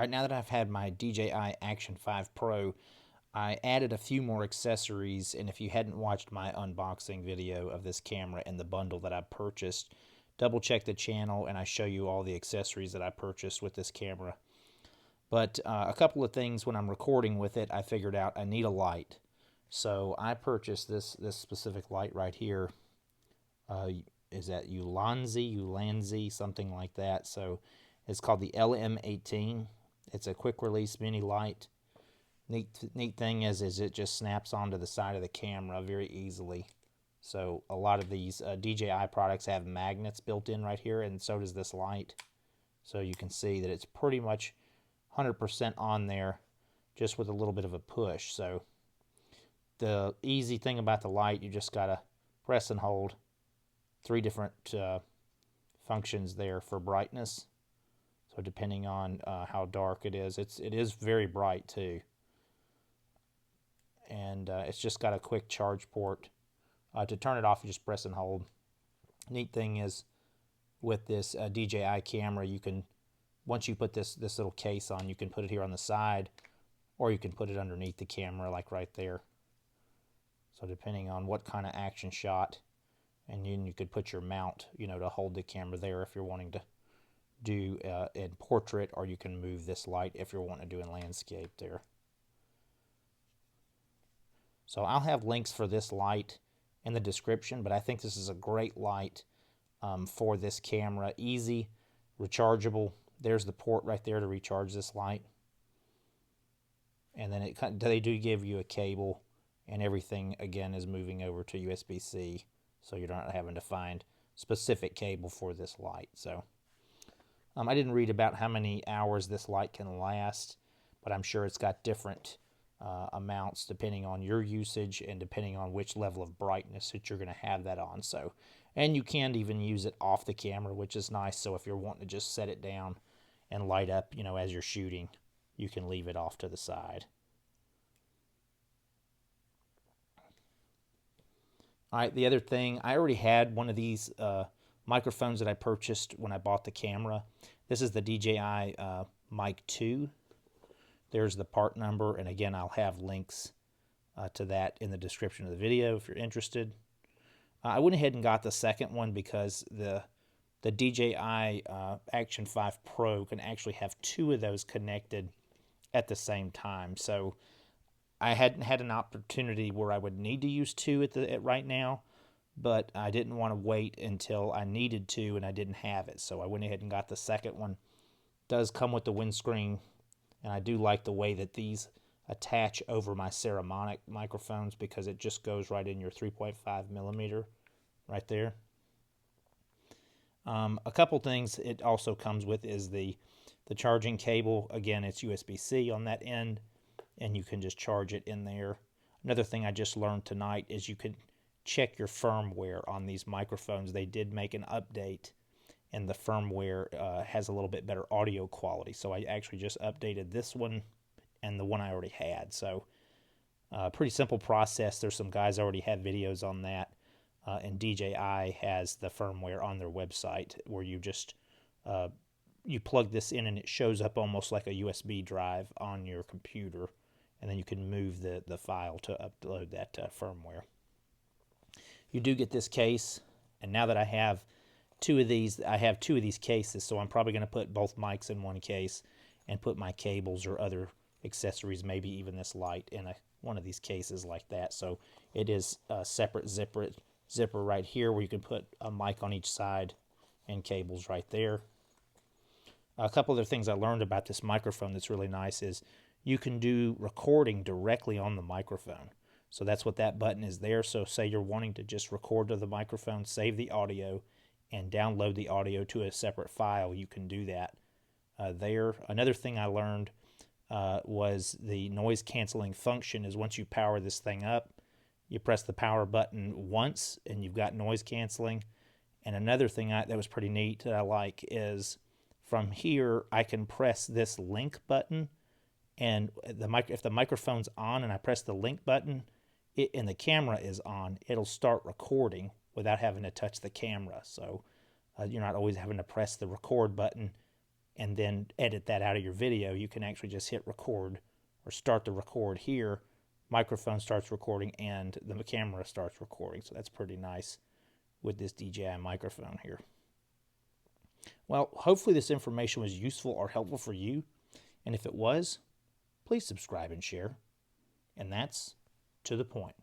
All right, now that I've had my DJI Action 5 Pro, I added a few more accessories, and if you hadn't watched my unboxing video of this camera and the bundle that I purchased, double check the channel and I show you all the accessories that I purchased with this camera. But a couple of things when I'm recording with it, I figured out I need a light. So I purchased this specific light right here. Is that Ulanzi, something like that. So it's called the LM18. It's a quick release mini light. Neat thing is it just snaps onto the side of the camera very easily. So a lot of these DJI products have magnets built in right here, and so does this light. So you can see that it's pretty much 100% on there, just with a little bit of a push. So the easy thing about the light, you just gotta press and hold. 3 different functions there for brightness. So depending on how dark it is very bright too. And it's just got a quick charge port. To turn it off, you just press and hold. Neat thing is, with this DJI camera, you can, once you put this little case on, you can put it here on the side, or you can put it underneath the camera, like right there. So depending on what kind of action shot, and then you could put your mount, to hold the camera there if you're wanting to do in portrait, or you can move this light if you're wanting to do in landscape there. So I'll have links for this light in the description, but I think this is a great light for this camera. Easy, rechargeable. There's the port right there to recharge this light. And then they do give you a cable, and everything again is moving over to USB-C, so you're not having to find specific cable for this light. So I didn't read about how many hours this light can last, but I'm sure it's got different amounts depending on your usage and depending on which level of brightness that you're going to have that on. So, and you can even use it off the camera, which is nice. So if you're wanting to just set it down and light up, as you're shooting, you can leave it off to the side. All right, the other thing, I already had one of these microphones that I purchased when I bought the camera. This is the DJI Mic 2. There's the part number, and again, I'll have links to that in the description of the video if you're interested. I went ahead and got the second one because the DJI Action 5 Pro can actually have 2 of those connected at the same time. So I hadn't had an opportunity where I would need to use 2 at right now, but I didn't want to wait until I needed to and I didn't have it. So I went ahead and got the second one. It does come with the windscreen, and I do like the way that these attach over my ceramic microphones, because it just goes right in your 3.5 millimeter right there. A couple things it also comes with is the charging cable. Again, it's USB-C on that end, and you can just charge it in there. Another thing I just learned tonight is you can check your firmware on these microphones. They did make an update, and the firmware has a little bit better audio quality. So I actually just updated this one and the one I already had. So pretty simple process. There's some guys already have videos on that, and DJI has the firmware on their website where you just you plug this in and it shows up almost like a USB drive on your computer, and then you can move the file to upload that firmware. You do get this case, and now that I have 2 of these, I have 2 of these cases, so I'm probably going to put both mics in one case and put my cables or other accessories, maybe even this light, in one of these cases like that. So it is a separate zipper right here where you can put a mic on each side and cables right there. A couple other things I learned about this microphone that's really nice is you can do recording directly on the microphone. So that's what that button is there. So say you're wanting to just record to the microphone, save the audio, and download the audio to a separate file, you can do that there. Another thing I learned was the noise canceling function is once you power this thing up, you press the power button once and you've got noise canceling. And another thing that was pretty neat that I like is from here I can press this link button, and if the microphone's on and I press the link button and the camera is on, it'll start recording without having to touch the camera. So you're not always having to press the record button and then edit that out of your video, you can actually just hit record or start the record here. Microphone starts recording and the camera starts recording. So that's pretty nice with this DJI microphone here. Well, hopefully this information was useful or helpful for you. And if it was, please subscribe and share. And that's to the point.